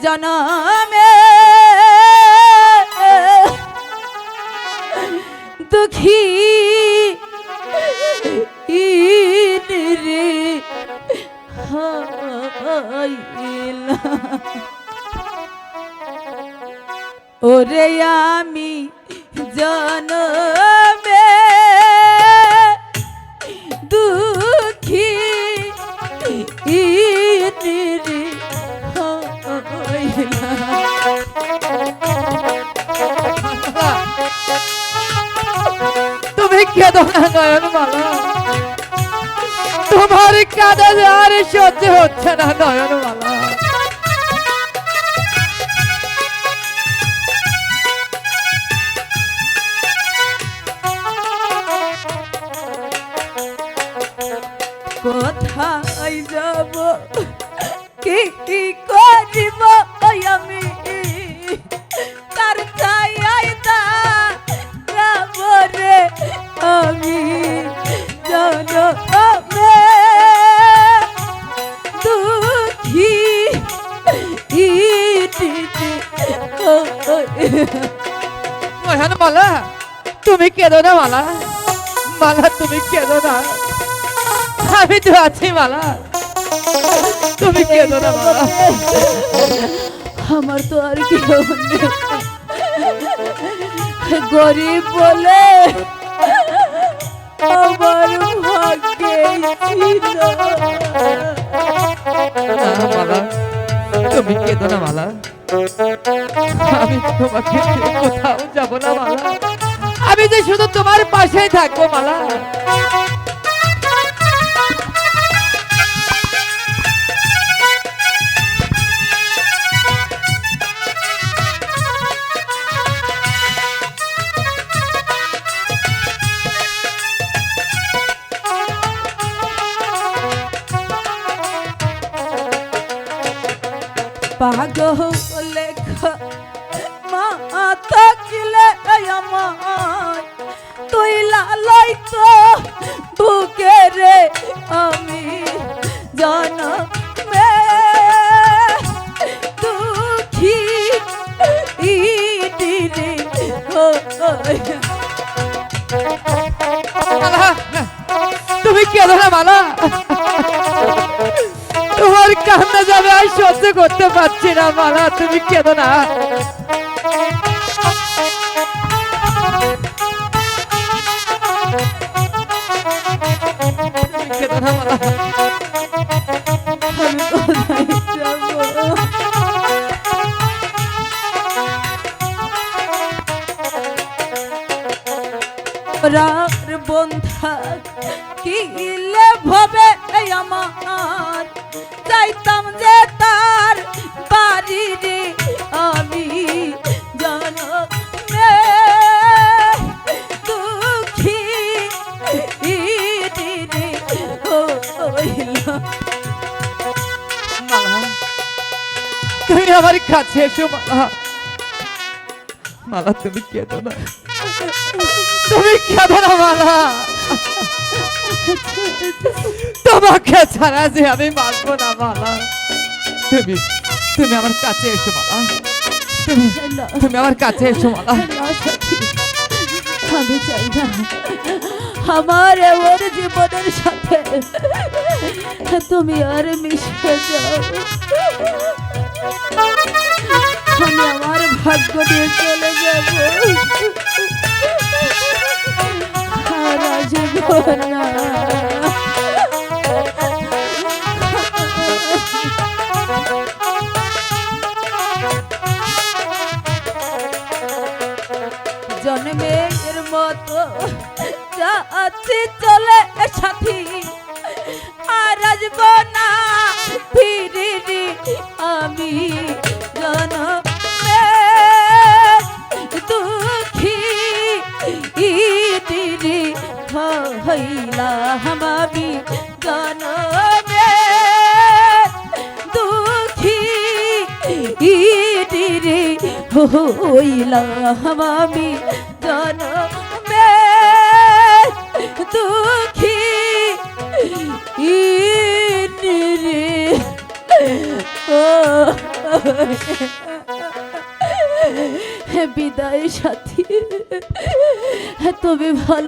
জনমে দুঃখী রে ওরে আমি জনমে দুঃখী রে তুমি কেঁদো না নয়নমালা, তোমার কাঁদা আর সহ্য হচ্ছে না নয়নমালা। কোথায় যাব কি করিব আমি তার চাই রে আমি জনমে দুঃখী নয়নমালা তুমি কেঁদো না মালা, মালা তুমি কেঁদো না, আমি তো আছি মালা, তুমি কেঁদো না মালা। আমার তো আর কেউ নেই, গরিব বলে আমার ভাগ্যে ছিল। মালা তুমি কেঁদো না মালা, আমি তোমাকে ছেড়ে কোথাও যাব না মালা, আমি যে শুধু তোমার পাশেই থাকবো মালা। পাগলে মা থাকিলে আমার তুই লালাই তো বুকে রে আমি জনমে দুঃখী রে তুমি কেঁদো না মালা, তোমার কান্না যাবে আর সহ্য করতে পারছি না মালা, তুমি কেঁদো না। কেঁদো না মালা, আমি কোথায় যাব? রার বন্ধা কিলে ভবে আমার যাইতাম যে তার বাড়ি রে আমি জনমে দুঃখী রে মালা তুমি আমার কাছে এসো মালা, মালা তুমি কেঁদো না, তুমি কেঁদো না মালা, তোমাকে ছাড়া যে আমি বাঁচবো না মালা, তুমি তুমি আমার কাছে এসো মালা, তুমি তুমি আমার কাছে এসো মালা। আমি চাই না আমার ওর জীবনের সাথে তুমি আর মিশে যাও, আমি আমার ভাগ্য নিয়ে চলে যাব সারা জীবন। জন্মের মতো যাচ্ছি চলে সাথী আর আসব না ফিরে আমি জনমে দুঃখী রে হইলাম আমি জনমে দুঃখী রে হইলাম আমি জনমে দুঃখী রে ও বিদায় সাথী, তুমি ভালো